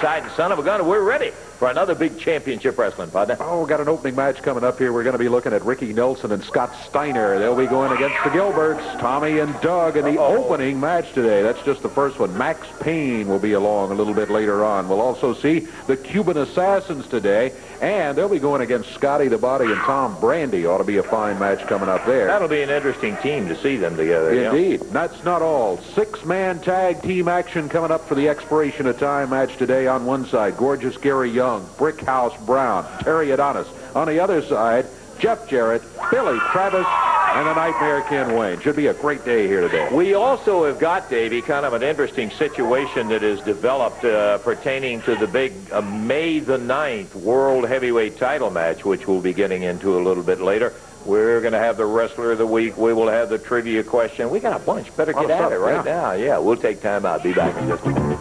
ringside, and son of a gun, we're ready for another big championship wrestling, partner. Oh, we've got an opening match coming up here. We're going to be looking at Ricky Nelson and Scott Steiner. They'll be going against the Gilberts, Tommy and Doug, in the opening match today. That's just the first one. Max Payne will be along a little bit later on. We'll also see the Cuban Assassins today, and they'll be going against Scotty the Body and Tom Brandy. Ought to be a fine match coming up there. That'll be an interesting team to see them together. Indeed. That's not all. Six-man tag team action coming up for the expiration of time match today. On one side, Gorgeous Gary Young, Brickhouse Brown, Terry Adonis. On the other side, Jeff Jarrett, Billy Travis, and the Nightmare Ken Wayne. Should be a great day here today. We also have got, Davey, kind of an interesting situation that is developed pertaining to the big May the 9th World Heavyweight title match, which we'll be getting into a little bit later. We're going to have the Wrestler of the Week. We will have the trivia question. We got a bunch. Better get at it right now. Yeah, we'll take time out. Be back in just a minute.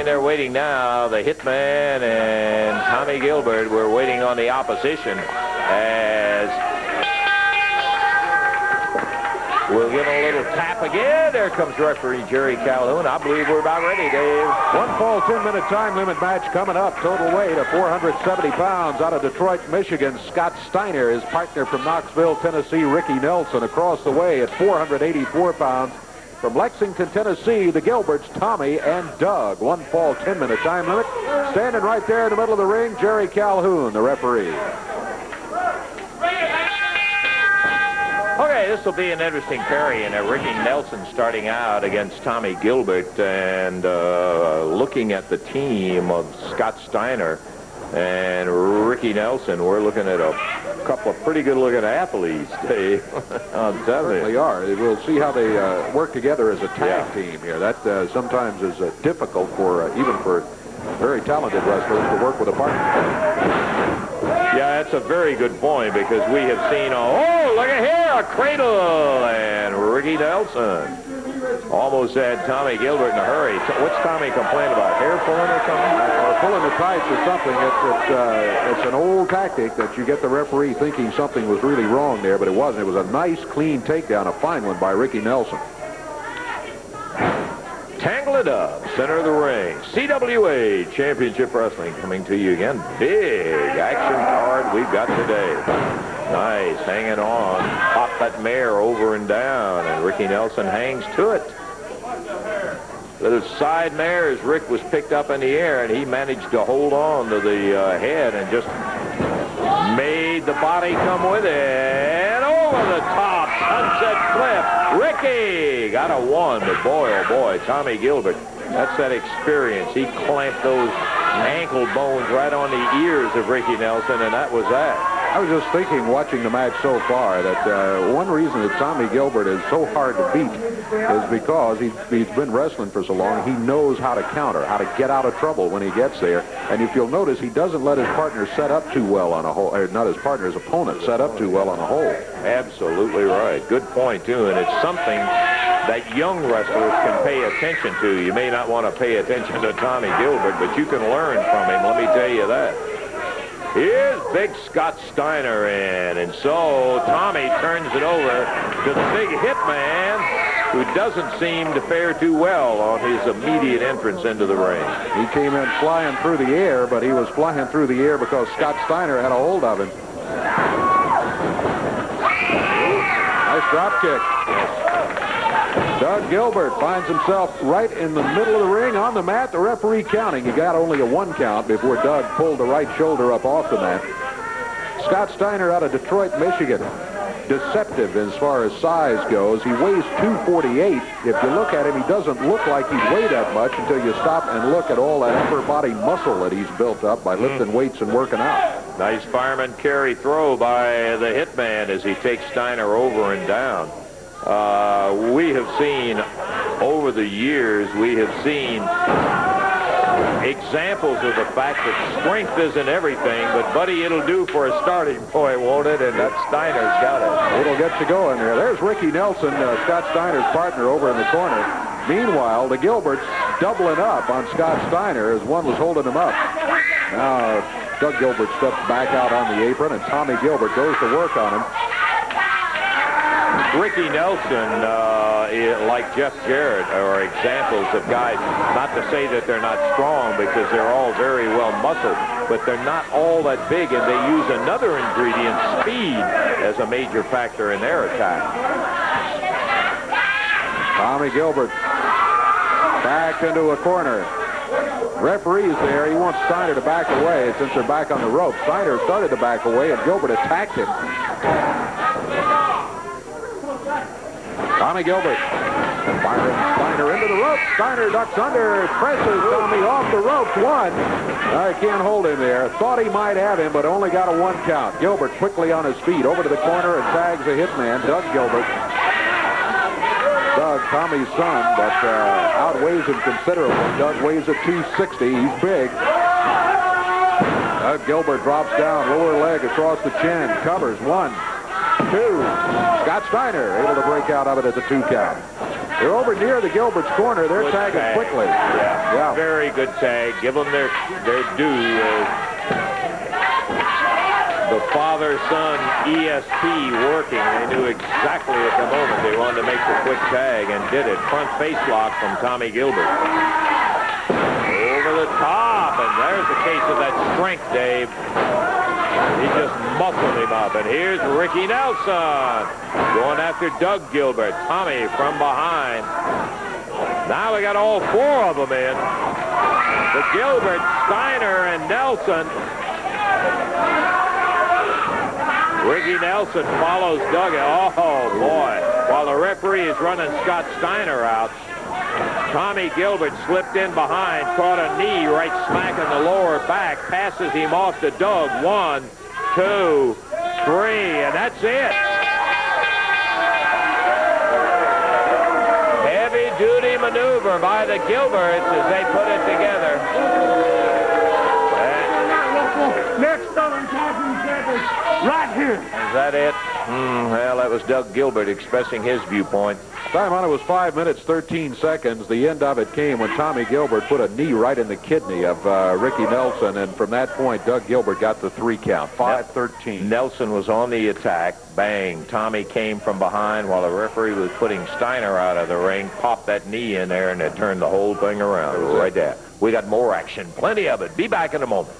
They're waiting now, the Hitman and Tommy Gilbert. We're waiting on the opposition as we'll give a little tap again. There comes referee Jerry Calhoun. I believe we're about ready, Dave. One fall 10-minute time limit match coming up. Total weight of 470 pounds out of Detroit, Michigan. Scott Steiner, his partner from Knoxville, Tennessee, Ricky Nelson, across the way at 484 pounds. From Lexington, Tennessee, the Gilberts, Tommy and Doug. One fall, 10-minute time limit. Standing right there in the middle of the ring, Jerry Calhoun, the referee. Okay, this will be an interesting parry, and Ricky Nelson starting out against Tommy Gilbert, and looking at the team of Scott Steiner and Ricky Nelson, we're looking at a couple of pretty good-looking athletes, Dave. Certainly are. We'll see how they work together as a tag team here. That sometimes is difficult for even for very talented wrestlers to work with a partner. Yeah, that's a very good point, because we have seen, oh, look at here, a cradle, and Ricky Nelson almost had Tommy Gilbert in a hurry. What's Tommy complaining about, hair pulling or something? Or pulling the tights or something. It's an old tactic that you get the referee thinking something was really wrong there, but it wasn't. It was a nice, clean takedown, a fine one by Ricky Nelson. Tangle it up, center of the ring. CWA Championship Wrestling coming to you again. Big action card we've got today. Nice, hanging on. Pop that mare over and down, and Ricky Nelson hangs to it. Little side mare as Rick was picked up in the air, and he managed to hold on to the head and just made the body come with it. And over the top, sunset flip. Ricky got a one, but boy, oh boy, Tommy Gilbert, that's that experience. He clamped those ankle bones right on the ears of Ricky Nelson, and that was that. I was just thinking, watching the match so far, that one reason that Tommy Gilbert is so hard to beat is because he's been wrestling for so long. He knows how to counter, how to get out of trouble when he gets there. And if you'll notice, he doesn't let his partner set up too well on a hole, or not his partner, his opponent set up too well on a hole. Absolutely right. Good point, too. And it's something that young wrestlers can pay attention to. You may not want to pay attention to Tommy Gilbert, but you can learn from him, let me tell you that. Here's big Scott Steiner in, and so Tommy turns it over to the big Hitman, who doesn't seem to fare too well on his immediate entrance into the ring. He came in flying through the air, but he was flying through the air because Scott Steiner had a hold of him. Nice drop kick. Doug Gilbert finds himself right in the middle of the ring on the mat. The referee counting. He got only a one count before Doug pulled the right shoulder up off the mat. Scott Steiner out of Detroit, Michigan. Deceptive as far as size goes. He weighs 248. If you look at him, he doesn't look like he'd weigh that much until you stop and look at all that upper body muscle that he's built up by lifting weights and working out. Nice fireman carry throw by the Hitman as he takes Steiner over and down. We have seen, over the years, we have seen examples of the fact that strength isn't everything, but, buddy, it'll do for a starting point, won't it? And that Steiner's got it. It'll get you going there. There's Ricky Nelson, Scott Steiner's partner, over in the corner. Meanwhile, the Gilberts doubling up on Scott Steiner as one was holding him up. Now, Doug Gilbert steps back out on the apron, and Tommy Gilbert goes to work on him. Ricky Nelson, like Jeff Jarrett, are examples of guys, not to say that they're not strong because they're all very well muscled, but they're not all that big, and they use another ingredient, speed, as a major factor in their attack. Tommy Gilbert back into a corner. Referee's there. He wants Steiner to back away since they're back on the rope. Steiner started to back away, and Gilbert attacked him. Tommy Gilbert. Firing Steiner into the rope. Steiner ducks under, presses Tommy off the ropes. One. I can't hold him there. Thought he might have him, but only got a 1 count. Gilbert quickly on his feet over to the corner and tags a hitman, Doug Gilbert. Doug, Tommy's son, but outweighs him considerably. Doug weighs at 260. He's big. Doug Gilbert drops down, lower leg across the chin, covers 1, 2. Scott Steiner able to break out of it at the 2 count. They're over near the Gilbert's corner. They're Good tagging tag. quickly. Yeah, very good tag. Give them their due. The father-son ESP working. They knew exactly at the moment they wanted to make the quick tag and did it. Front face lock from Tommy Gilbert. Over the top, and there's a case of that strength, Dave. He just muscled him up. And here's Ricky Nelson going after Doug Gilbert. Tommy from behind. Now we got all 4 of them in. The Gilbert, Steiner, and Nelson. Ricky Nelson follows Doug. Oh, boy. While the referee is running Scott Steiner out, Tommy Gilbert slipped in behind, caught a knee right smack in the lower back, passes him off to Doug. 1, 2, 3, and that's it. Heavy-duty maneuver by the Gilberts as they put it together. Next Southern Championship right here. Is that it? Well, that was Doug Gilbert expressing his viewpoint. Time on it was 5 minutes, 13 seconds. The end of it came when Tommy Gilbert put a knee right in the kidney of Ricky Nelson, and from that point, Doug Gilbert got the 3 count, 5-13. Nelson was on the attack. Bang. Tommy came from behind while the referee was putting Steiner out of the ring, popped that knee in there, and it turned the whole thing around right there. We got more action, plenty of it. Be back in a moment.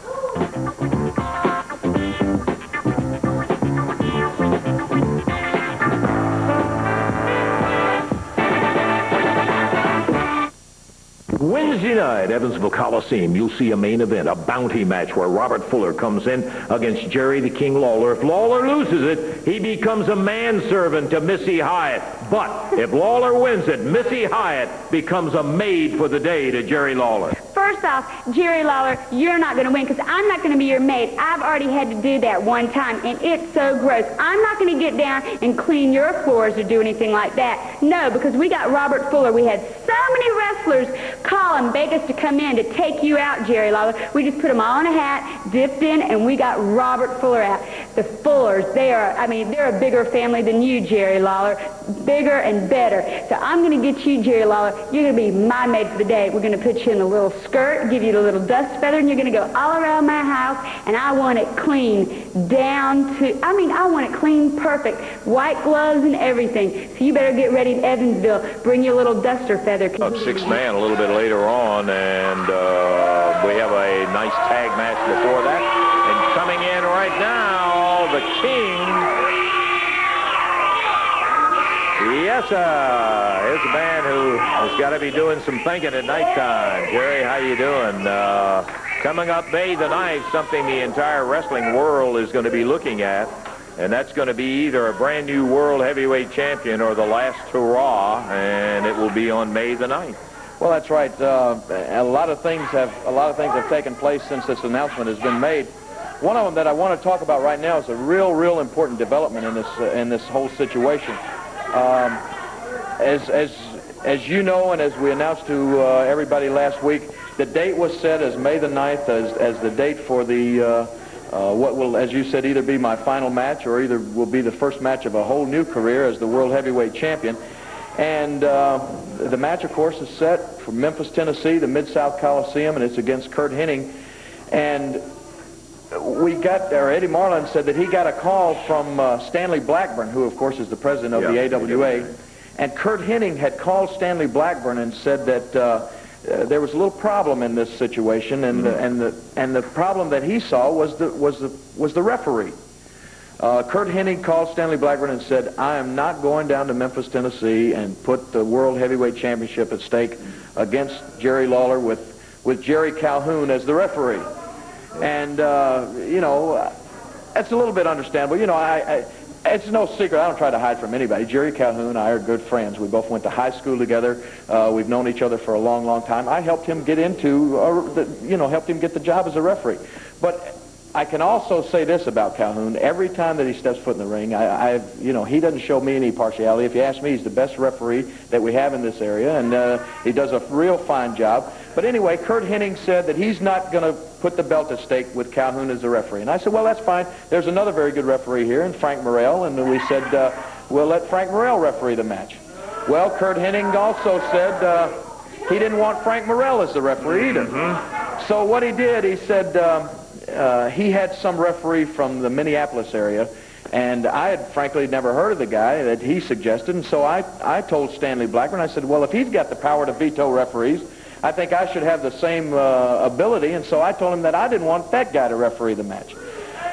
Wednesday night, Evansville Coliseum, you'll see a main event, a bounty match where Robert Fuller comes in against Jerry the King Lawler. If Lawler loses it, he becomes a manservant to Missy Hyatt. But if Lawler wins it, Missy Hyatt becomes a maid for the day to Jerry Lawler. First off, Jerry Lawler, you're not going to win because I'm not going to be your maid. I've already had to do that one time, and it's so gross. I'm not going to get down and clean your floors or do anything like that. No, because we got Robert Fuller. We had so many wrestlers call and beg us to come in to take you out, Jerry Lawler. We just put them all in a hat, dipped in, and we got Robert Fuller out. The Fullers, they're a bigger family than you, Jerry Lawler. Bigger and better. So I'm going to get you, Jerry Lawler. You're going to be my maid for the day. We're going to put you in a little skirt, give you the little dust feather, and you're going to go all around my house, and I want it clean down to, I want it clean, perfect. White gloves and everything. So you better get ready in Evansville. Bring your little duster feather. Up 6-man a little bit later on, and we have a nice tag match before that. And coming in right now, the King. Yes, sir. Here's a man who has got to be doing some thinking at nighttime. Jerry, how you doing? Coming up May the 9th, something the entire wrestling world is going to be looking at, and that's going to be either a brand new world heavyweight champion or the last hurrah, and it will be on May the 9th. Well, that's right. A lot of things have taken place since this announcement has been made. One of them that I want to talk about right now is a real important development in this whole situation. As you know, and as we announced to everybody last week, the date was set as May the 9th as the date for the what will, as you said, either be my final match or either will be the first match of a whole new career as the World Heavyweight Champion. And the match, of course, is set for Memphis, Tennessee, the Mid-South Coliseum, and it's against Curt Hennig. And Eddie Marlin said that he got a call from Stanley Blackburn, who of course is the president of the AWA, and Kurt Hennig had called Stanley Blackburn and said that there was a little problem in this situation, and the problem that he saw was the referee. Kurt Hennig called Stanley Blackburn and said, "I am not going down to Memphis, Tennessee, and put the World Heavyweight Championship at stake against Jerry Lawler with Jerry Calhoun as the referee." And you know, that's a little bit understandable. You know, it's no secret. I don't try to hide from anybody. Jerry Calhoun and I are good friends. We both went to high school together. We've known each other for a long, long time. I helped him get into, helped him get the job as a referee. But I can also say this about Calhoun. Every time that he steps foot in the ring, he doesn't show me any partiality. If you ask me, he's the best referee that we have in this area, and he does a real fine job. But anyway, Kurt Hennig said that he's not going to put the belt at stake with Calhoun as the referee. And I said, well, that's fine. There's another very good referee here, and Frank Morrell, and we said, we'll let Frank Morrell referee the match. Well, Kurt Hennig also said he didn't want Frank Morrell as the referee either. So what he did, he said, he had some referee from the Minneapolis area, and I had frankly never heard of the guy that he suggested, and so I told Stanley Blackburn, I said, well, if he's got the power to veto referees, I think I should have the same ability, and so I told him that I didn't want that guy to referee the match.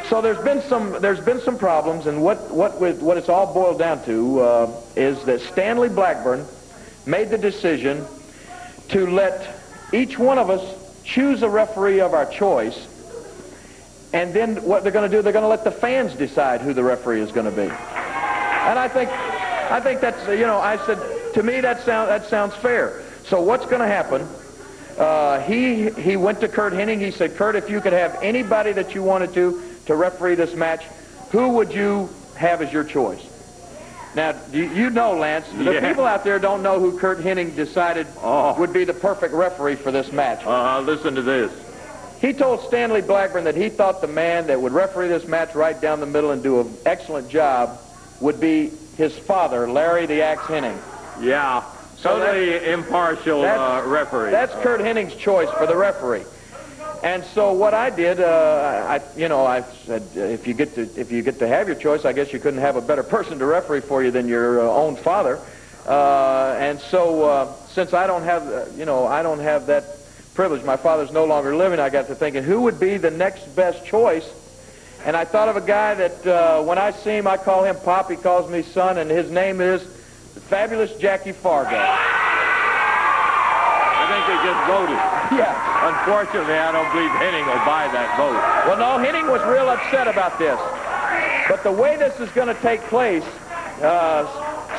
So there's been some problems, and what it's all boiled down to is that Stanley Blackburn made the decision to let each one of us choose a referee of our choice. And then what they're going to do, they're going to let the fans decide who the referee is going to be. And I think that's, I said, to me that sounds fair. So what's going to happen, he went to Kurt Hennig. He said, Kurt, if you could have anybody that you wanted to referee this match, who would you have as your choice? Now, you know, Lance, the people out there don't know who Kurt Hennig decided would be the perfect referee for this match. Listen to this. He told Stanley Blackburn that he thought the man that would referee this match right down the middle and do an excellent job would be his father, Larry the Axe Hennig. Yeah, totally impartial referee. That's Kurt Hennig's choice for the referee. And so what I did, I said, if you get to have your choice, I guess you couldn't have a better person to referee for you than your own father. And so since I don't have, I don't have that privilege. My father's no longer living. I got to thinking, who would be the next best choice? And I thought of a guy that when I see him, I call him Pop. He calls me son, and his name is the fabulous Jackie Fargo. I think they just voted. Yeah. Unfortunately, I don't believe Hennig will buy that vote. Well, no, Hennig was real upset about this. But the way this is going to take place,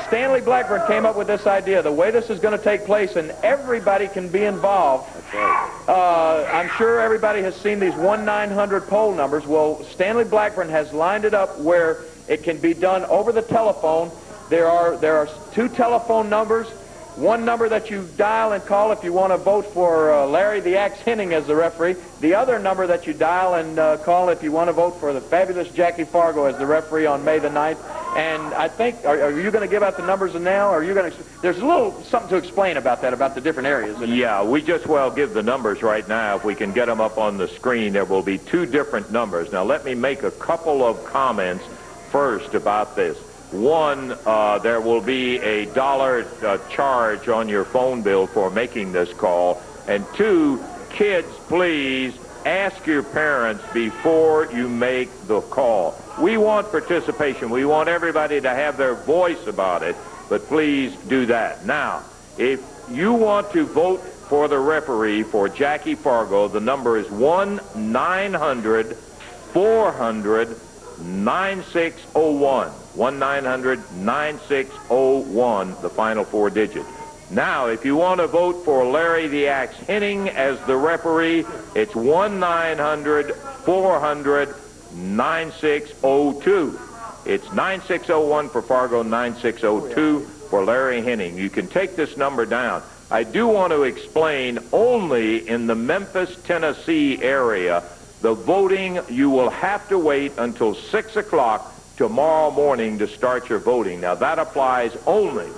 Stanley Blackburn came up with this idea. The way this is going to take place, and everybody can be involved. That's right. I'm sure everybody has seen these 1-900 poll numbers. Well, Stanley Blackburn has lined it up where it can be done over the telephone. There are 2 telephone numbers. One number that you dial and call if you want to vote for Larry the Axe Hennig as the referee. The other number that you dial and call if you want to vote for the fabulous Jackie Fargo as the referee on May the 9th. And I think, are you going to give out the numbers now? Or are you going to? There's a little something to explain about that, about the different areas. Yeah, we just well give the numbers right now. If we can get them up on the screen, there will be 2 different numbers. Now, let me make a couple of comments first about this. One, there will be a $1 charge on your phone bill for making this call. And 2, kids, please ask your parents before you make the call. We want participation. We want everybody to have their voice about it, but please do that. Now, if you want to vote for the referee for Jackie Fargo, the number is 1-900-400-9601. 1-900-9601, the final 4 digits. Now, if you want to vote for Larry the Axe Hennig as the referee, it's 1-900-400-9602. It's 9601 for Fargo, 9602 for Larry Hennig. You can take this number down. I do want to explain, only in the Memphis, Tennessee area, the voting, you will have to wait until 6 o'clock tomorrow morning to start your voting. Now, that applies only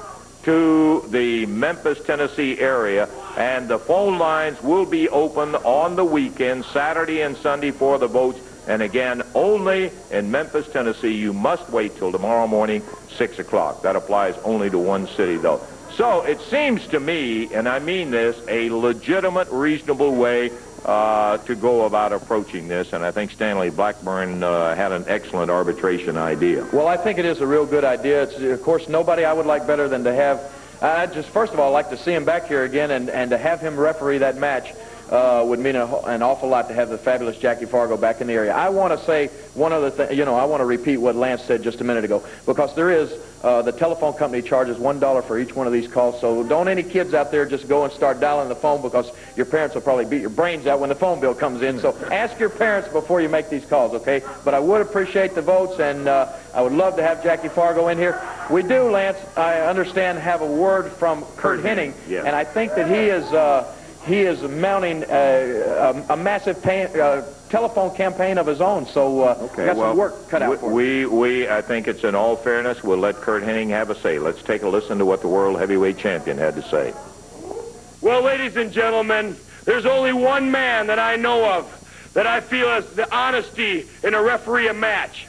to the Memphis, Tennessee area, and the phone lines will be open on the weekend, Saturday and Sunday, for the votes. And again, only in Memphis, Tennessee. You must wait till tomorrow morning, 6 o'clock. That applies only to one city, though. So it seems to me, and I mean this, a legitimate, reasonable way to go about approaching this, and I think Stanley Blackburn had an excellent arbitration idea. Well, I think it is a real good idea. It's, of course, nobody I would like better than to have, just first of all, like to see him back here again, and to have him referee that match would mean an awful lot to have the fabulous Jackie Fargo back in the area. I want to say one other thing, you know, I want to repeat what Lance said just a minute ago, because there is, the telephone company charges $1 for each one of these calls, so don't any kids out there just go and start dialing the phone, because your parents will probably beat your brains out when the phone bill comes in. So ask your parents before you make these calls, okay? But I would appreciate the votes, and I would love to have Jackie Fargo in here. We do, Lance, I understand, have a word from Kurt Hennig, yes. And I think that he is mounting a massive telephone campaign of his own, so okay, got well, some work cut out for him. I think it's in all fairness, we'll let Kurt Hennig have a say. Let's take a listen to what the world heavyweight champion had to say. Well, ladies and gentlemen, there's only one man that I know of that I feel has the honesty in a referee a match.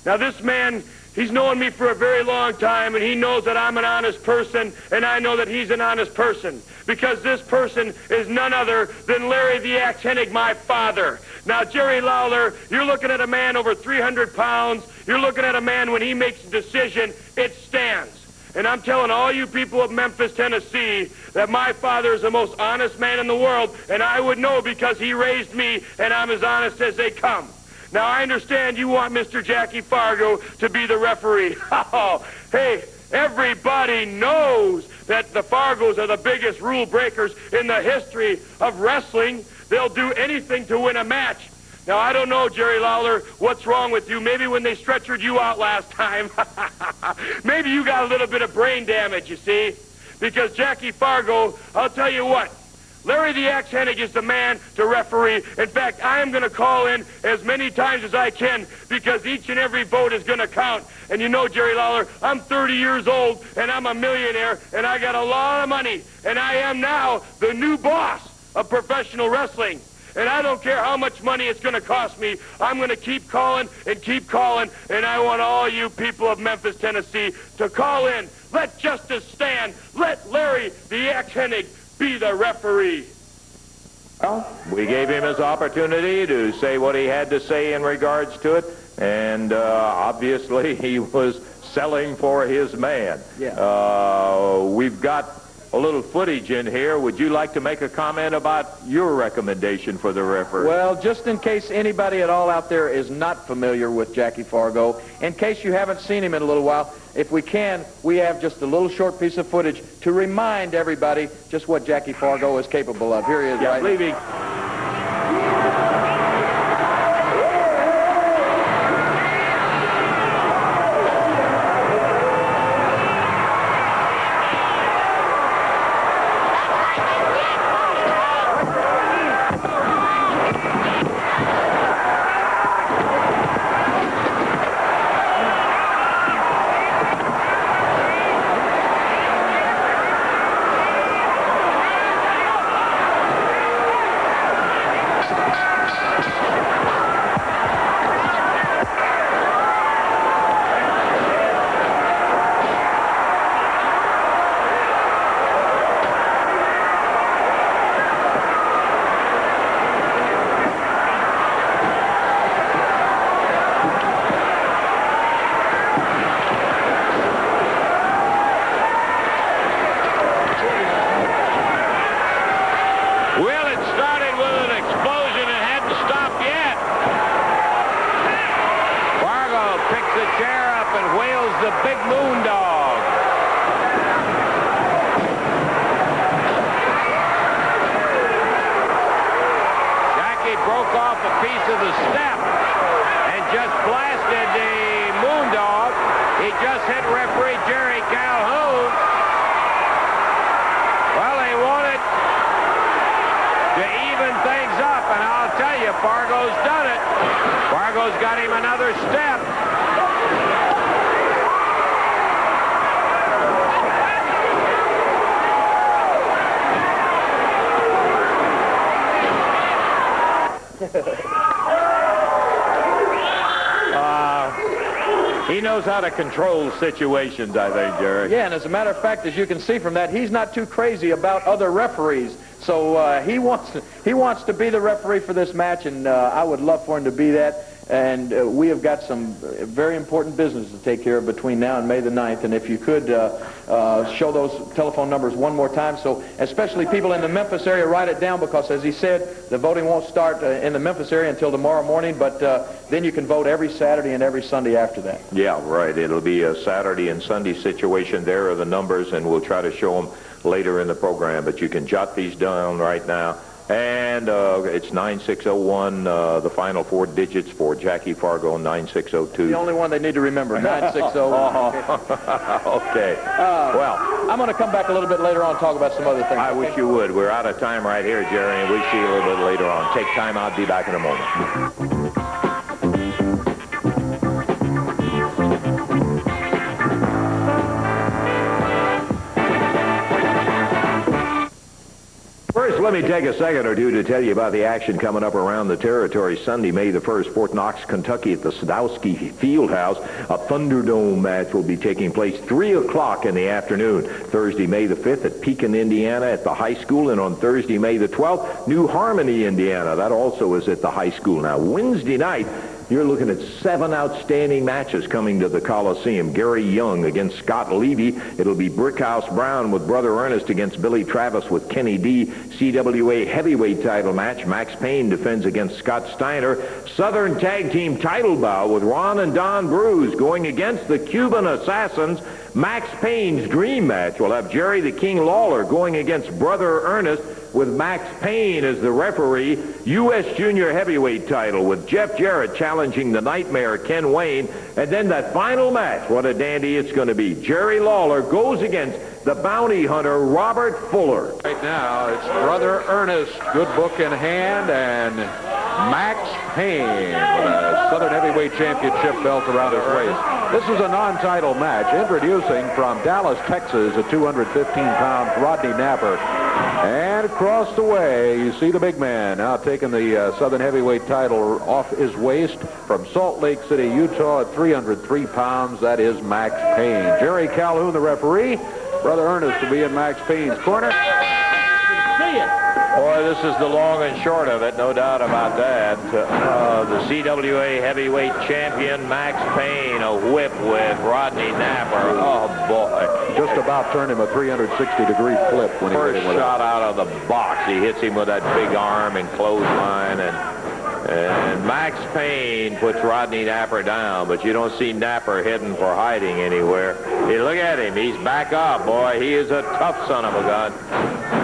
Now, this man, he's known me for a very long time, and he knows that I'm an honest person, and I know that he's an honest person, because this person is none other than Larry the Axe Hennig, my father. Now, Jerry Lawler, you're looking at a man over 300 pounds. You're looking at a man, when he makes a decision, it stands. And I'm telling all you people of Memphis, Tennessee, that my father is the most honest man in the world, and I would know because he raised me, and I'm as honest as they come. Now, I understand you want Mr. Jackie Fargo to be the referee. Oh, hey, everybody knows that the Fargos are the biggest rule breakers in the history of wrestling. They'll do anything to win a match. Now, I don't know, Jerry Lawler, what's wrong with you. Maybe when they stretchered you out last time, maybe you got a little bit of brain damage, you see. Because Jackie Fargo, I'll tell you what, Larry the Axe Hennig is the man to referee. In fact, I am going to call in as many times as I can, because each and every vote is going to count. And you know, Jerry Lawler, I'm 30 years old, and I'm a millionaire, and I got a lot of money. And I am now the new boss of professional wrestling. And I don't care how much money it's going to cost me. I'm going to keep calling and keep calling. And I want all you people of Memphis, Tennessee, to call in. Let justice stand. Let Larry the Axe Hennig be the referee. Well, we gave him his opportunity to say what he had to say in regards to it, and obviously he was selling for his man. Yeah. We've got a little footage in here. Would you like to make a comment about your recommendation for the referee? Well, just in case anybody at all out there is not familiar with Jackie Fargo, in case you haven't seen him in a little while, if we can, we have just a little short piece of footage to remind everybody just what Jackie Fargo is capable of. Here he is, right? Leaving. Fargo's done it. Fargo's got him another step. He knows how to control situations, I think, Jerry. Yeah, and as a matter of fact, as you can see from that, he's not too crazy about other referees. So he wants to be the referee for this match, and I would love for him to be that. And we have got some very important business to take care of between now and May the 9th. And if you could show those telephone numbers one more time, so especially people in the Memphis area, write it down, because as he said, the voting won't start in the Memphis area until tomorrow morning, but then you can vote every Saturday and every Sunday after that. Yeah, right. It'll be a Saturday and Sunday situation. There are the numbers, and we'll try to show them later in the program, but you can jot these down right now. And it's 9601, the final 4 digits for Jackie Fargo, 9602. The only one they need to remember, 960. Okay. Well, I'm going to come back a little bit later on and talk about some other things. I wish you would. We're out of time right here, Jerry, and we'll see you a little bit later on. Take time. I'll be back in a moment. First, let me take a second or two to tell you about the action coming up around the territory. Sunday, May the 1st, Fort Knox, Kentucky at the Sadowski Fieldhouse. A Thunderdome match will be taking place 3 o'clock in the afternoon. Thursday, May the 5th at Pekin, Indiana at the high school. And on Thursday, May the 12th, New Harmony, Indiana. That also is at the high school. Now, Wednesday night, you're looking at 7 outstanding matches coming to the Coliseum. Gary Young against Scott Levy. It'll be Brickhouse Brown with Brother Ernest against Billy Travis with Kenny D. CWA heavyweight title match. Max Payne defends against Scott Steiner. Southern Tag Team title bout with Ron and Don Bruce going against the Cuban Assassins. Max Payne's dream match will have Jerry the King Lawler going against Brother Ernest with Max Payne as the referee. U.S. Junior Heavyweight title with Jeff Jarrett challenging the Nightmare Ken Wayne. And then that final match, what a dandy it's going to be. Jerry Lawler goes against the bounty hunter Robert Fuller. Right now, it's Brother Ernest, good book in hand, and Max Payne with a Southern Heavyweight Championship belt around his waist. This is a non-title match. Introducing from Dallas, Texas, at 215 pounds, Rodney Napper. And across the way, you see the big man now taking the Southern Heavyweight title off his waist from Salt Lake City, Utah, at 303 pounds. That is Max Payne. Jerry Calhoun, the referee. Brother Ernest will be in Max Payne's corner. Boy, this is the long and short of it, no doubt about that. The CWA heavyweight champion, Max Payne, a whip with Rodney Napper. Oh, boy. Just about turned him a 360-degree flip when he hit First him with shot out of the box. He hits him with that big arm and clothesline, and Max Payne puts Rodney Napper down, but you don't see Napper heading for hiding anywhere. Hey, look at him. He's back up, boy. He is a tough son of a gun.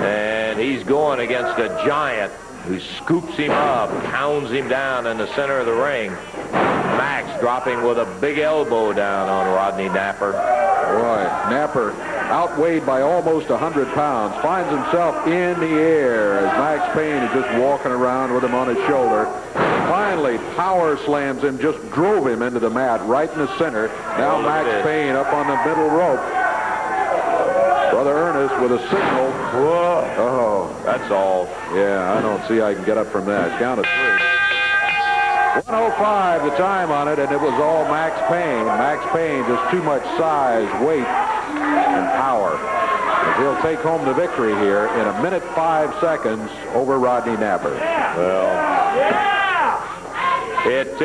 And he's going against a giant who scoops him up, pounds him down in the center of the ring. Max dropping with a big elbow down on Rodney Napper. Boy, Napper, outweighed by almost 100 pounds, finds himself in the air as Max Payne is just walking around with him on his shoulder. Finally, power slams him, just drove him into the mat right in the center. Now Max Payne up on the middle rope. Brother Ernest with a signal. Whoa. Oh, that's all. Yeah, I don't see how I can get up from that. Count of 3. 105 the time on it, and it was all Max Payne. Max Payne, just too much size, weight, and power. And he'll take home the victory here in 1 minute 5 seconds over Rodney Napper. Well, it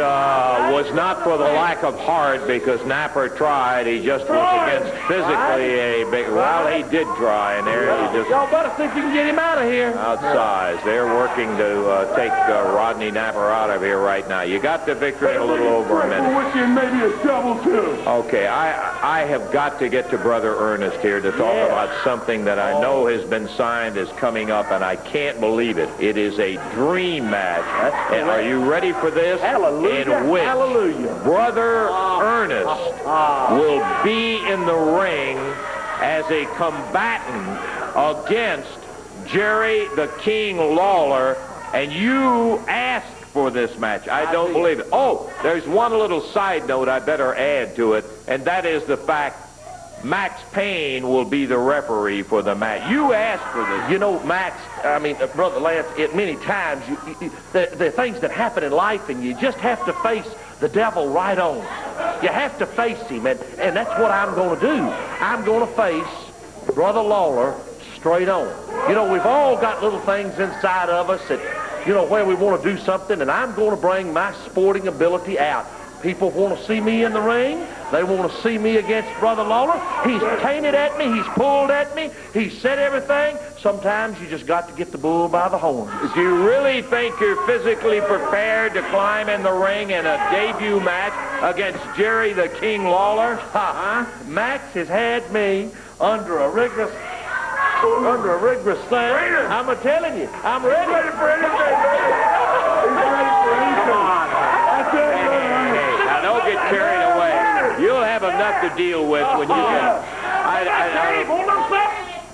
was not for the lack of heart, because Napper tried. He just was against physically a big... Well, he did try, and there he just... Y'all better think you can get him out of here. Outsized. They're working to take Rodney Napper out of here right now. You got the victory in a little over a minute. Maybe a double, too. Okay, I have got to get to Brother Ernest here to talk about something that I know has been signed, is coming up, and I can't believe it. It is a dream match. And are you ready for this? Hallelujah. In which Hallelujah. Brother Ernest will be in the ring as a combatant against Jerry the King Lawler, and you asked for this match. I don't believe it. Oh, there's one little side note I better add to it, and that is the fact Max Payne will be the referee for the match. You asked for this. You know, Max, Brother Lance, many times, there are things that happen in life, and you just have to face the devil right on. You have to face him, and that's what I'm going to do. I'm going to face Brother Lawler straight on. You know, we've all got little things inside of us that, you know, where we want to do something, and I'm going to bring my sporting ability out. People want to see me in the ring. They want to see me against Brother Lawler. He's tainted at me. He's pulled at me. He's said everything. Sometimes you just got to get the bull by the horns. Do you really think you're physically prepared to climb in the ring in a debut match against Jerry the King Lawler? Max has had me under a rigorous thing. I'm telling you, I'm ready. He's ready for anything, baby. He's ready for anything. Now don't get carried away. You'll have enough to deal with when you get...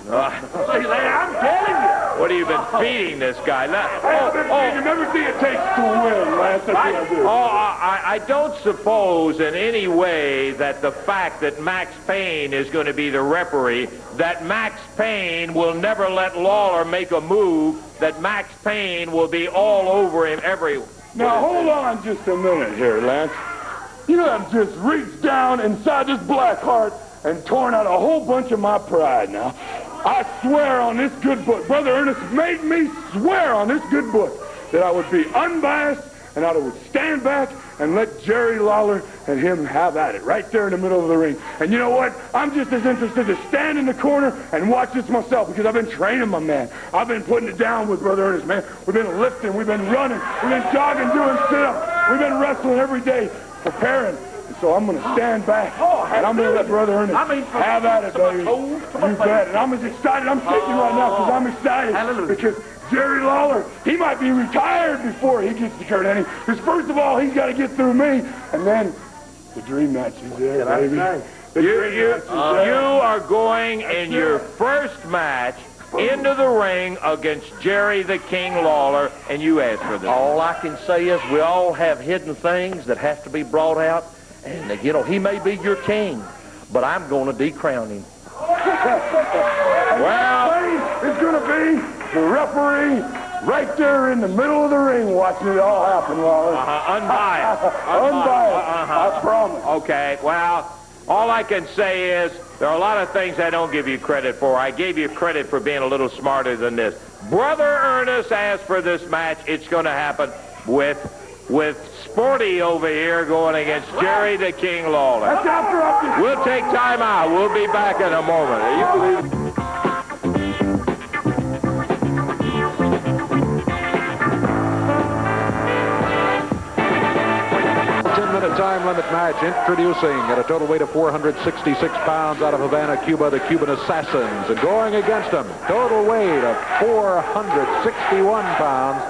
I'm telling you. What have you been feeding this guy? You never see it takes to win, Lance. That's what I do. I don't suppose in any way that the fact that Max Payne is going to be the referee, that Max Payne will never let Lawler make a move, that Max Payne will be all over him everywhere. Now, hold on just a minute here, Lance. You have just reached down inside this black heart and torn out a whole bunch of my pride now. I swear on this good book, Brother Ernest made me swear on this good book that I would be unbiased and I would stand back and let Jerry Lawler and him have at it right there in the middle of the ring. And you know what? I'm just as interested to stand in the corner and watch this myself because I've been training my man. I've been putting it down with Brother Ernest, man. We've been lifting, we've been running, we've been jogging, doing sit-ups. We've been wrestling every day, preparing. And so I'm going to stand back, and I'm going to let Brother Ernest have at it, baby. You bet. And I'm as excited. I'm shaking right now because I'm excited. Because Jerry Lawler, he might be retired before he gets to Kurt Hennig. Because first of all, he's got to get through me, and then the dream match is there, baby. You are going in your first match into the ring against Jerry the King Lawler, and you asked for this. All I can say is we all have hidden things that have to be brought out. And, you know, he may be your king, but I'm going to decrown him. Well, it's going to be the referee right there in the middle of the ring watching it all happen, Lawler. Unbiased. Unbiased. I promise. Okay, well, all I can say is there are a lot of things I don't give you credit for. I gave you credit for being a little smarter than this. Brother Ernest asked for this match. It's going to happen with Sporty over here going against Jerry the King Lawler. That's after We'll take time out. We'll be back in a moment. Are you believe? 10-minute time limit match introducing at a total weight of 466 pounds out of Havana, Cuba, the Cuban Assassins. And going against them, total weight of 461 pounds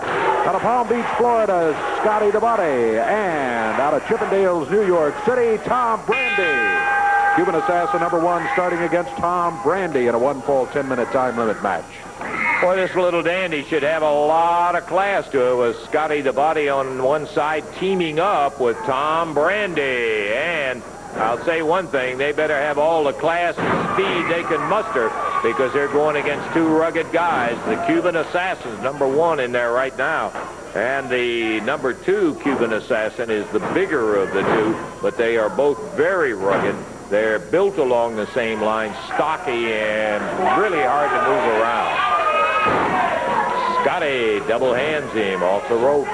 out of Palm Beach, Florida, Scotty DeBotti. And out of Chippendales, New York City, Tom Brandy. Cuban Assassin #1 starting against Tom Brandy in a one-fall 10-minute time limit match. Boy, this little dandy should have a lot of class to it with Scotty DeBotti on one side teaming up with Tom Brandy. And I'll say one thing, they better have all the class and speed they can muster because they're going against two rugged guys. The Cuban Assassin's #1 in there right now. And the #2 Cuban Assassin is the bigger of the two, but they are both very rugged. They're built along the same line, stocky and really hard to move around. Scotty double hands him off the ropes.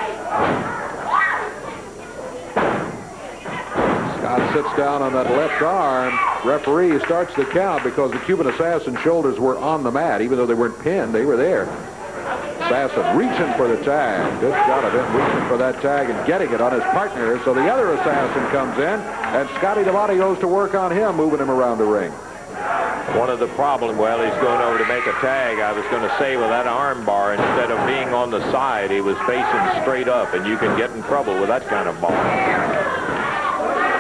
Scott sits down on that left arm. Referee starts the count because the Cuban Assassin's shoulders were on the mat. Even though they weren't pinned, they were there. Assassin reaching for the tag. Good shot of him reaching for that tag and getting it on his partner. So the other Assassin comes in, and Scotty DeBotti goes to work on him, moving him around the ring. One of the problems, well, he's going over to make a tag. I was going to say with that arm bar, instead of being on the side, he was facing straight up, and you can get in trouble with that kind of ball.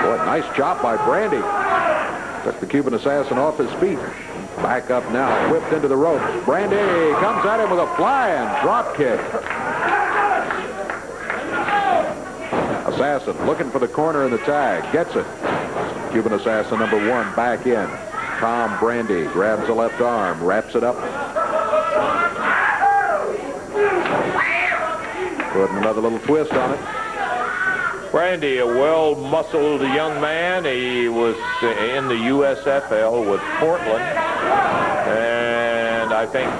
Boy, nice job by Brandy. Took the Cuban Assassin off his feet. Back up now, whipped into the ropes. Brandy comes at him with a flying drop kick. Assassin looking for the corner in the tag. Gets it. Cuban Assassin #1 back in. Tom Brandy grabs the left arm, wraps it up. Putting another little twist on it. Brandy, a well-muscled young man. He was in the USFL with Portland. And I think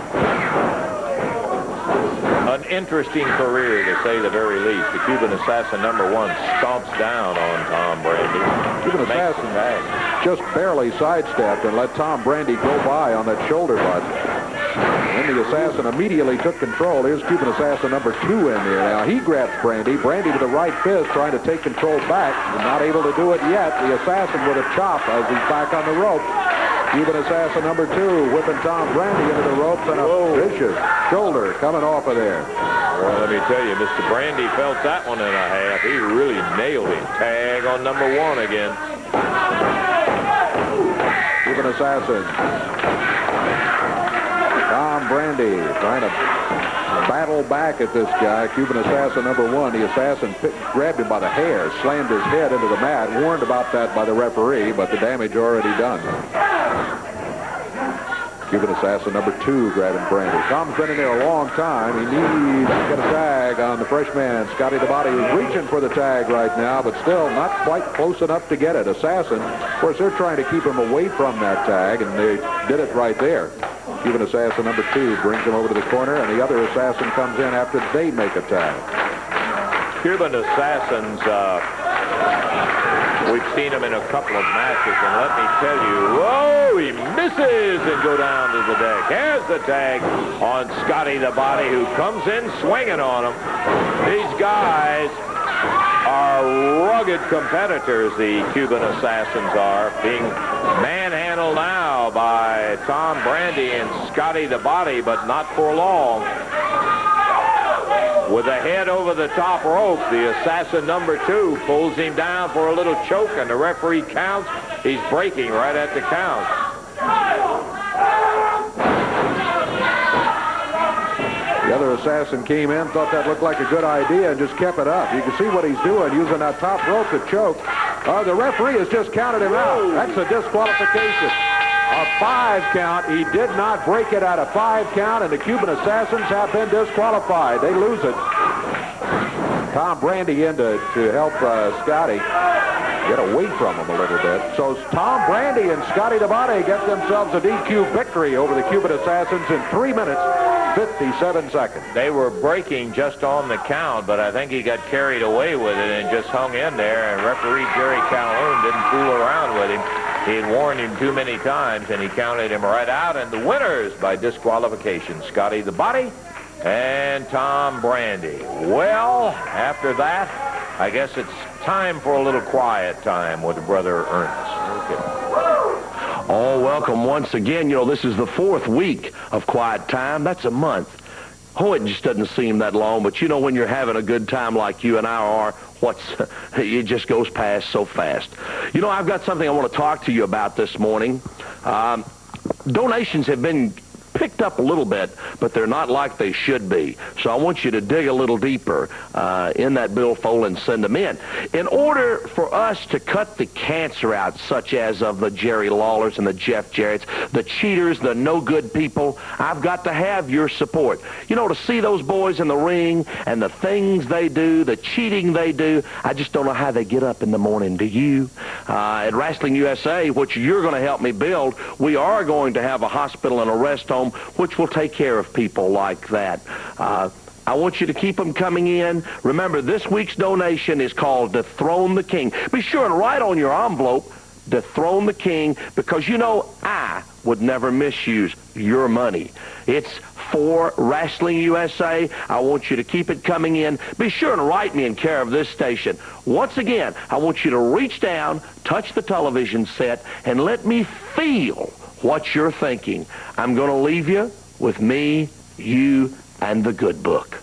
an interesting career, to say the very least. The Cuban Assassin #1 stomps down on Tom Brandy. Cuban Assassin just barely sidestepped and let Tom Brandy go by on that shoulder butt. And the Assassin immediately took control. Here's Cuban Assassin #2 in there. Now he grabs Brandy. Brandy with the right fist trying to take control back. Not able to do it yet. The Assassin with a chop as he's back on the rope. Cuban Assassin #2 whipping Tom Brandy into the ropes, and a vicious shoulder coming off of there. Well, let me tell you, Mr. Brandy felt that one and a half. He really nailed him. Tag on #1 again. Cuban Assassin. Tom Brandy trying to battle back at this guy. Cuban Assassin #1. The Assassin grabbed him by the hair, slammed his head into the mat. Warned about that by the referee, but the damage already done. Cuban Assassin #2 grabbing Brandy. Tom's been in there a long time. He needs to get a tag on the freshman. Scotty the Body is reaching for the tag right now, but still not quite close enough to get it. Assassin, of course, they're trying to keep him away from that tag, and they did it right there. Cuban Assassin #2 brings him over to the corner, and the other Assassin comes in after they make a tag. Cuban Assassins, we've seen him in a couple of matches, and let me tell you, whoa, he misses and go down to the deck. Here's the tag on Scotty the Body, who comes in swinging on him. These guys are rugged competitors, the Cuban Assassins are, being manhandled now by Tom Brandy and Scotty the Body, but not for long. With a head over the top rope, the Assassin #2 pulls him down for a little choke, and the referee counts. He's breaking right at the count. The other Assassin came in, thought that looked like a good idea, and just kept it up. You can see what he's doing, using that top rope to choke. The referee has just counted him out. That's a disqualification. A 5 count. He did not break it at a 5 count, and the Cuban Assassins have been disqualified. They lose it. Tom Brandy in to help Scotty get away from him a little bit. So Tom Brandy and Scotty the Body get themselves a DQ victory over the Cuban Assassins in 3 minutes, 57 seconds. They were breaking just on the count, but I think he got carried away with it and just hung in there, and referee Jerry Calhoun didn't fool around with him. He had warned him too many times, and he counted him right out. And the winners by disqualification, Scotty the Body and Tom Brandy. Well, after that, I guess it's time for a little quiet time with Brother Ernest. Okay. Oh, welcome once again. You know, this is the 4th week of quiet time. That's a month. Oh, it just doesn't seem that long, but you know, when you're having a good time like you and I are, it just goes past so fast. You know, I've got something I want to talk to you about this morning. Donations have been picked up a little bit, but they're not like they should be. So I want you to dig a little deeper in that billfold and send them in. In order for us to cut the cancer out, such as of the Jerry Lawlers and the Jeff Jarretts, the cheaters, the no-good people, I've got to have your support. You know, to see those boys in the ring and the things they do, the cheating they do, I just don't know how they get up in the morning. Do you? At Wrestling USA, which you're going to help me build, we are going to have a hospital and a rest home which will take care of people like that. I want you to keep them coming in. Remember, this week's donation is called Dethrone the King. Be sure and write on your envelope, Dethrone the King, because you know I would never misuse your money. It's for Wrestling USA. I want you to keep it coming in. Be sure and write me in care of this station. Once again, I want you to reach down, touch the television set, and let me feel what you're thinking. I'm going to leave you with me, you, and the good book.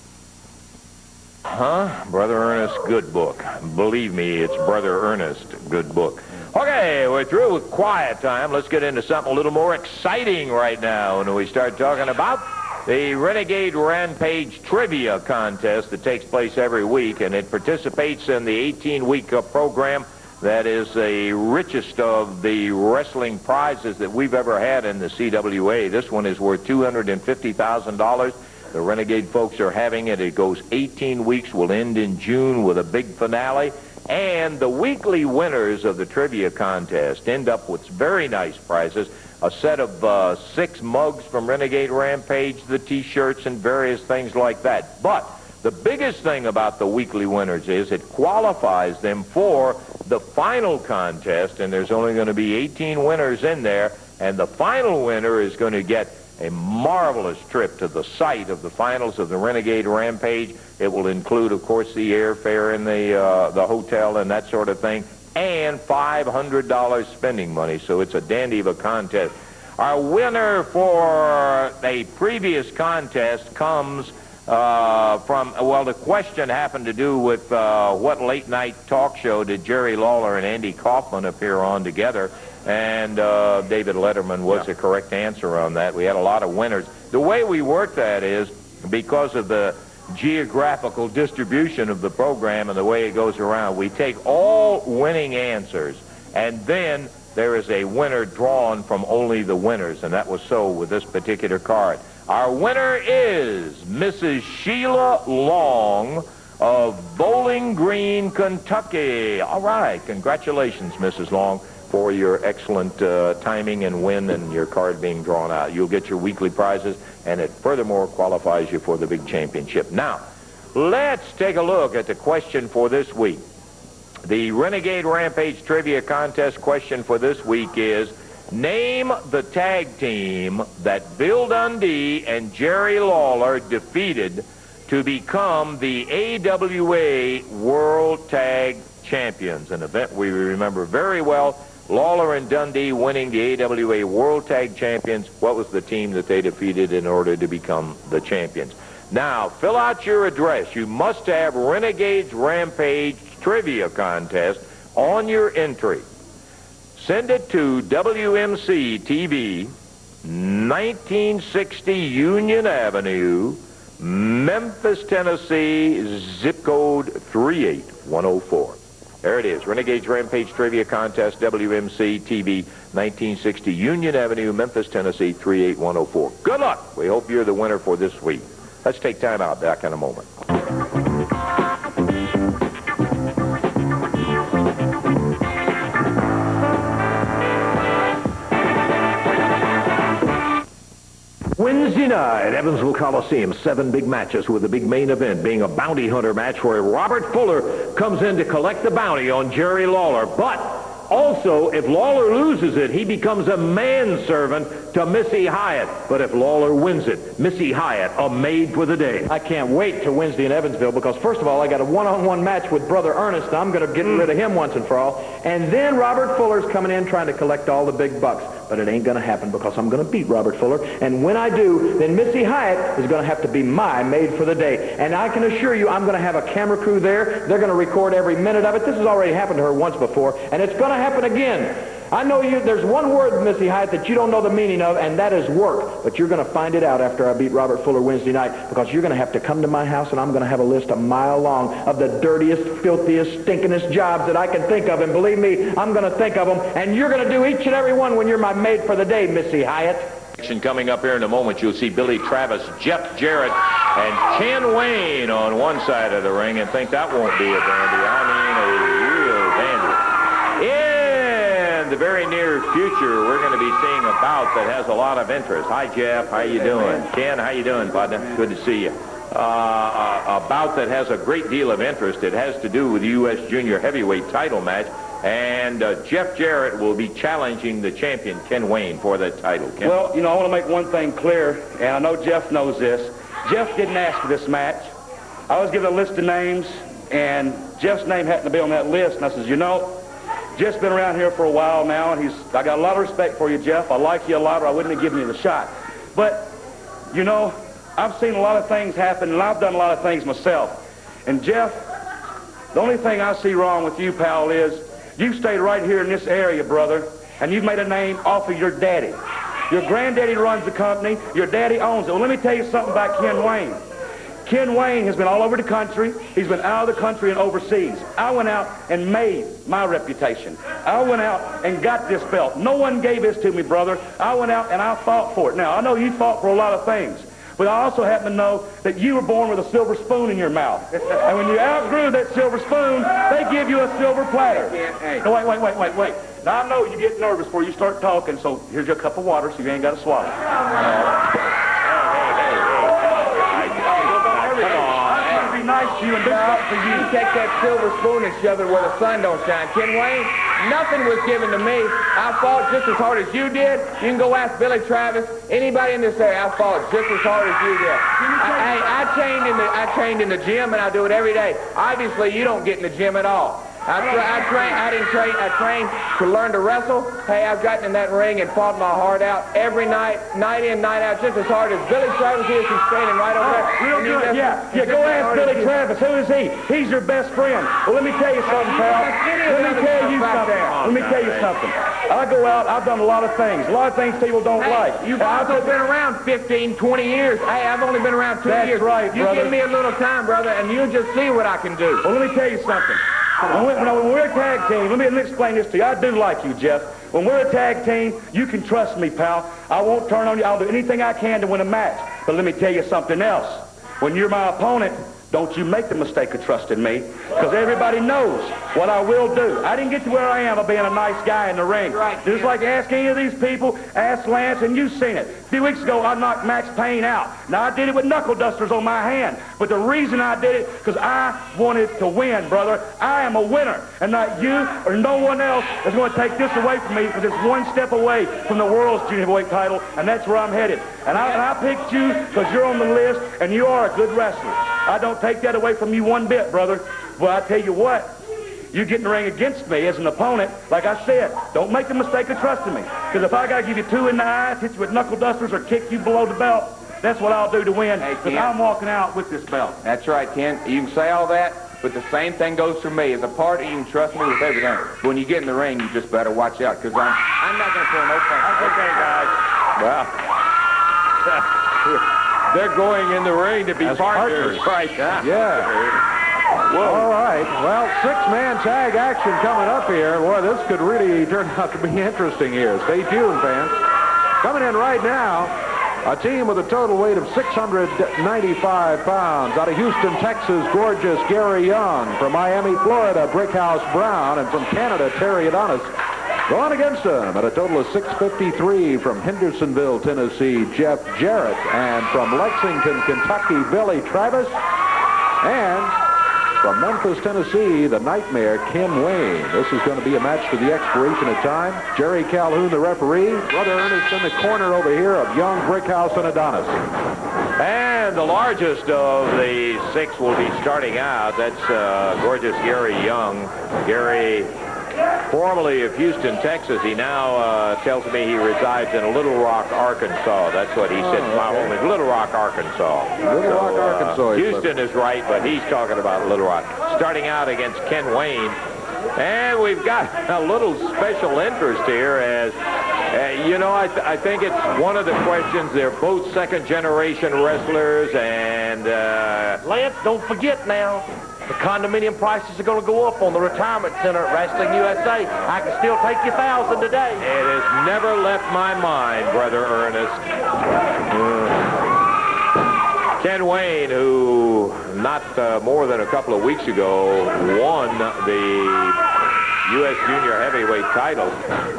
Huh? Brother Ernest Good Book. Believe me, it's Brother Ernest Good Book. Okay, we're through with quiet time. Let's get into something a little more exciting right now when we start talking about the Renegade Rampage Trivia Contest that takes place every week, and it participates in the 18-week program That is the richest of the wrestling prizes that we've ever had in the CWA. This one is worth $250,000. The Renegade folks are having it. It goes 18 weeks, will end in June with a big finale. And the weekly winners of the trivia contest end up with very nice prizes. A set of 6 mugs from Renegade Rampage, the T-shirts, and various things like that. But the biggest thing about the weekly winners is it qualifies them for the final contest, and there's only going to be 18 winners in there, and the final winner is going to get a marvelous trip to the site of the finals of the Renegade Rampage. It will include, of course, the airfare and the hotel and that sort of thing, and $500 spending money, so it's a dandy of a contest. Our winner for a previous contest comes from, well, the question happened to do with what late-night talk show did Jerry Lawler and Andy Kaufman appear on together, and David Letterman was the correct answer on that. We had a lot of winners. The way we work that is, because of the geographical distribution of the program and the way it goes around, we take all winning answers, and then there is a winner drawn from only the winners, and that was so with this particular card. Our winner is Mrs. Sheila Long of Bowling Green, Kentucky. All right. Congratulations, Mrs. Long, for your excellent timing and win and your card being drawn out. You'll get your weekly prizes, and it furthermore qualifies you for the big championship. Now, let's take a look at the question for this week. The Renegade Rampage Trivia Contest question for this week is, name the tag team that Bill Dundee and Jerry Lawler defeated to become the AWA World Tag Champions, an event we remember very well. Lawler and Dundee winning the AWA World Tag Champions. What was the team that they defeated in order to become the champions? Now, fill out your address. You must have Renegade's Rampage Trivia Contest on your entry. Send it to WMC TV, 1960 Union Avenue, Memphis, Tennessee, zip code 38104. There it is, Renegade's Rampage Trivia Contest, WMC TV, 1960 Union Avenue, Memphis, Tennessee, 38104. Good luck. We hope you're the winner for this week. Let's take time out. Back in a moment. Wednesday night, Evansville Coliseum, 7 big matches with the big main event being a bounty hunter match where Robert Fuller comes in to collect the bounty on Jerry Lawler. But also, if Lawler loses it, he becomes a manservant to Missy Hyatt. But if Lawler wins it, Missy Hyatt, a maid for the day. I can't wait till Wednesday in Evansville because, first of all, I got a one-on-one match with Brother Ernest, and I'm going to get rid of him once and for all. And then Robert Fuller's coming in trying to collect all the big bucks. But it ain't going to happen because I'm going to beat Robert Fuller. And when I do, then Missy Hyatt is going to have to be my maid for the day. And I can assure you I'm going to have a camera crew there. They're going to record every minute of it. This has already happened to her once before, and it's going to happen again. I know there's one word, Missy Hyatt, that you don't know the meaning of, and that is work. But you're going to find it out after I beat Robert Fuller Wednesday night, because you're going to have to come to my house, and I'm going to have a list a mile long of the dirtiest, filthiest, stinkingest jobs that I can think of. And believe me, I'm going to think of them, and you're going to do each and every one when you're my maid for the day, Missy Hyatt. Coming up here in a moment, you'll see Billy Travis, Jeff Jarrett, and Ken Wayne on one side of the ring, and think that won't be a dandy. I mean, a real dandy. In the very near future, we're going to be seeing a bout that has a lot of interest. Hi, Jeff. How you doing? Ken, how you doing, partner? Good to see you. A bout that has a great deal of interest. It has to do with the U.S. Junior Heavyweight title match. And Jeff Jarrett will be challenging the champion, Ken Wayne, for that title. Ken? Well, you know, I want to make one thing clear, and I know Jeff knows this. Jeff didn't ask for this match. I was given a list of names, and Jeff's name happened to be on that list. And I says, you know, Jeff's been around here for a while now, and I got a lot of respect for you, Jeff. I like you a lot, or I wouldn't have given you the shot. But, you know, I've seen a lot of things happen, and I've done a lot of things myself. And Jeff, the only thing I see wrong with you, pal, is you stayed right here in this area, brother, and you've made a name off of your daddy. Your granddaddy runs the company. Your daddy owns it. Well, let me tell you something about Ken Wayne. Ken Wayne has been all over the country. He's been out of the country and overseas. I went out and made my reputation. I went out and got this belt. No one gave this to me, brother. I went out and I fought for it. Now, I know you fought for a lot of things, but I also happen to know that you were born with a silver spoon in your mouth. And when you outgrew that silver spoon, they give you a silver platter. No, wait. Now, I know you get nervous before you start talking, so here's your cup of water so you ain't got to swallow. Nice to you and do something for you. Take that silver spoon and shove it where the sun don't shine. Ken Wayne, nothing was given to me. I fought just as hard as you did. You can go ask Billy Travis, anybody in this area. I fought just as hard as you did. I trained in the gym, and I do it every day. Obviously, you don't get in the gym at all. I trained to learn to wrestle. Hey, I've gotten in that ring and fought my heart out every night, night in, night out, just as hard as Billy Travis is. He's training right over there. Real good, yeah. Go ask Billy Travis. Who is he? He's your best friend. Well, let me tell you something, pal. Let me tell you something. I go out, I've done a lot of things. A lot of things people don't like. You've also been around 15, 20 years. Hey, I've only been around 2 years. That's right, brother. You give me a little time, brother, and you'll just see what I can do. Well, let me tell you something. When we're a tag team, let me explain this to you. I do like you, Jeff. When we're a tag team, you can trust me, pal. I won't turn on you. I'll do anything I can to win a match. But let me tell you something else. When you're my opponent, don't you make the mistake of trusting me, because everybody knows what I will do. I didn't get to where I am by being a nice guy in the ring. Right. Just like ask any of these people, ask Lance, and you've seen it. A few weeks ago, I knocked Max Payne out. Now, I did it with knuckle dusters on my hand, but the reason I did it, because I wanted to win, brother. I am a winner, and not you or no one else is going to take this away from me, because it's one step away from the world's junior heavyweight title, and that's where I'm headed. And I picked you because you're on the list, and you are a good wrestler. I don't take that away from you one bit, brother. Well, I tell you what, you get in the ring against me as an opponent, like I said, don't make the mistake of trusting me. Because if I got to give you 2 in the eyes, hit you with knuckle dusters, or kick you below the belt, that's what I'll do to win, because I'm walking out with this belt. That's right, Ken. You can say all that, but the same thing goes for me. As a partner, you can trust me with everything. But when you get in the ring, you just better watch out, because I'm not going to pull no punches. Okay, guys. Well, they're going in the ring to be partners. Right. Yeah. All right. Well, 6-man tag action coming up here. Boy, this could really turn out to be interesting here. Stay tuned, fans. Coming in right now, a team with a total weight of 695 pounds. Out of Houston, Texas, gorgeous Gary Young. From Miami, Florida, Brickhouse Brown. And from Canada, Terry Adonis. Going against them at a total of 653 from Hendersonville, Tennessee, Jeff Jarrett. And from Lexington, Kentucky, Billy Travis. And from Memphis, Tennessee, the Nightmare, Ken Wayne. This is going to be a match to the expiration of time. Jerry Calhoun, the referee. Brother Ernest in the corner over here of Young, Brickhouse, and Adonis. And the largest of the 6 will be starting out. That's gorgeous Gary Young. Gary, formerly of Houston, Texas. He now tells me he resides in Little Rock, Arkansas. That's what he said. My home is Little Rock, Arkansas. Little Rock, Arkansas. Houston is right, but he's talking about Little Rock. Starting out against Ken Wayne. And we've got a little special interest here as, you know, I think it's one of the questions. They're both second-generation wrestlers, and Lance, don't forget now, the condominium prices are going to go up on the retirement center at Wrestling USA. I can still take you $1,000 today. It has never left my mind, Brother Ernest. Ken Wayne, who not more than a couple of weeks ago won the U.S. Junior Heavyweight title.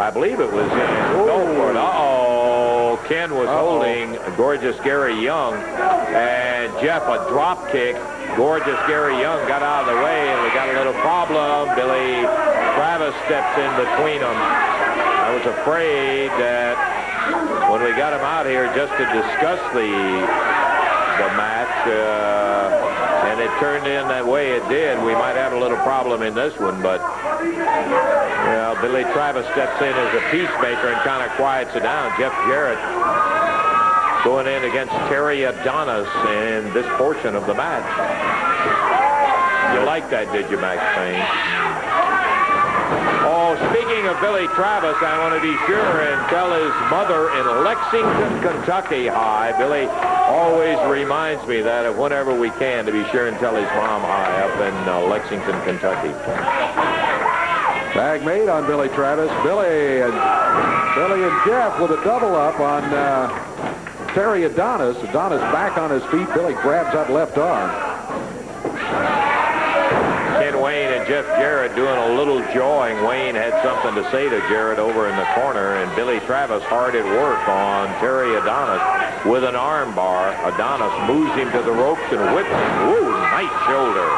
I believe it was in Gulfport. Uh-oh. Ken was holding gorgeous Gary Young. And Jeff, a drop kick. Gorgeous Gary Young got out of the way, and we got a little problem. Billy Travis steps in between them. I was afraid that when we got him out here just to discuss the match, and it turned in that way it did, we might have a little problem in this one, but well, Billy Travis steps in as a peacemaker and kind of quiets it down. Jeff Jarrett going in against Terry Adonis in this portion of the match. You like that, did you, Max Payne? Oh, speaking of Billy Travis, I want to be sure and tell his mother in Lexington, Kentucky, hi. Billy always reminds me that of whenever we can to be sure and tell his mom hi up in Lexington, Kentucky. Tag made on Billy Travis. Billy and Jeff with a double up on Terry Adonis. Adonis back on his feet. Billy grabs that left arm. Ken Wayne and Jeff Jarrett doing a little jawing. Wayne had something to say to Jarrett over in the corner, and Billy Travis hard at work on Terry Adonis with an arm bar. Adonis moves him to the ropes and whips him. Woo, nice shoulder.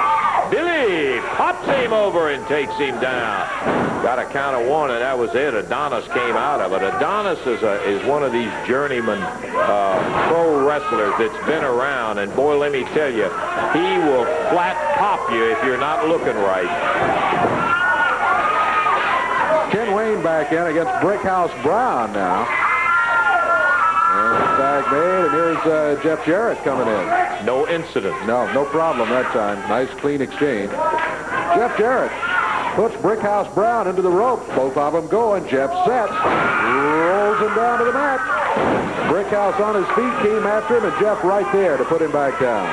Billy pops him over and takes him down. Got a count of one, and that was it. Adonis came out of it. Adonis is one of these journeyman pro wrestlers that's been around, and boy, let me tell you, he will flat pop you if you're not looking right. Ken Wayne back in against Brickhouse Brown now. And tag made, and here's Jeff Jarrett coming in. No incident. No problem that time. Nice, clean exchange. Jeff Jarrett puts Brickhouse Brown into the ropes. Both of them go, and Jeff sets. Rolls him down to the mat. Brickhouse on his feet came after him, and Jeff right there to put him back down.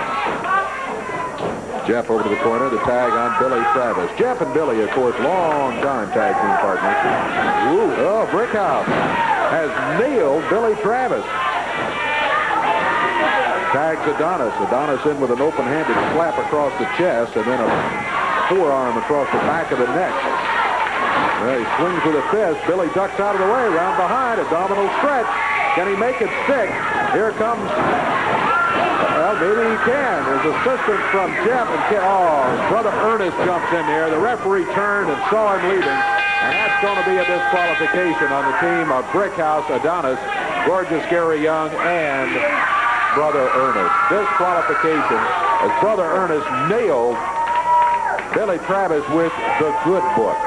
Jeff over to the corner, the tag on Billy Travis. Jeff and Billy, of course, long-time tag team partners. Ooh, oh, Brickhouse has nailed Billy Travis. Tags Adonis. Adonis in with an open-handed slap across the chest and then a forearm across the back of the neck. Well, he swings with a fist. Billy ducks out of the way. Round behind. Abdominal stretch. Can he make it stick? Here comes... Well, maybe he can. There's assistance from Jeff and Brother Ernest jumps in there. The referee turned and saw him leaving. And that's going to be a disqualification on the team of Brickhouse, Adonis, Gorgeous Gary Young, and Brother Ernest. Disqualification as Brother Ernest nailed Billy Travis with the good book.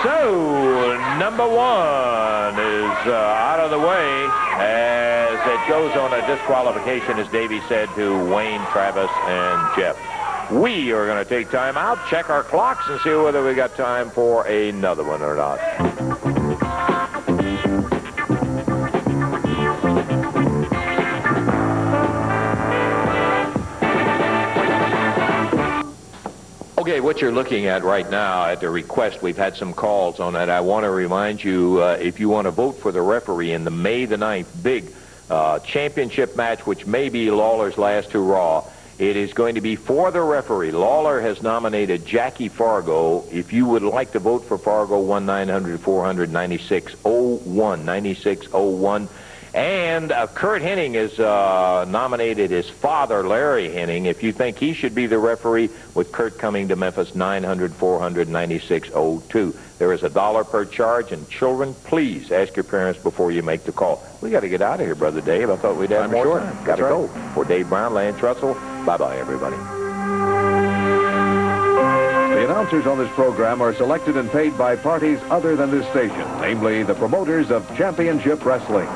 So, number one is out of the way as it goes on a disqualification, as Davey said, to Wayne, Travis, and Jeff. We are going to take time out, check our clocks, and see whether we got time for another one or not. Okay, what you're looking at right now, at the request, we've had some calls on that. I want to remind you, if you want to vote for the referee in the May the 9th big championship match, which may be Lawler's last hurrah, it is going to be for the referee. Lawler has nominated Jackie Fargo. If you would like to vote for Fargo, 1-900-400-9601, 9601. And Kurt Henning is nominated his father, Larry Henning. If you think he should be the referee, with Kurt coming to Memphis, 900-400-9602. There is $1 per charge, and children, please ask your parents before you make the call. We got to get out of here, Brother Dave. I thought we'd have more time. Got to go. For Dave Brown, Lance Russell, bye-bye, everybody. The announcers on this program are selected and paid by parties other than this station, namely the promoters of Championship Wrestling.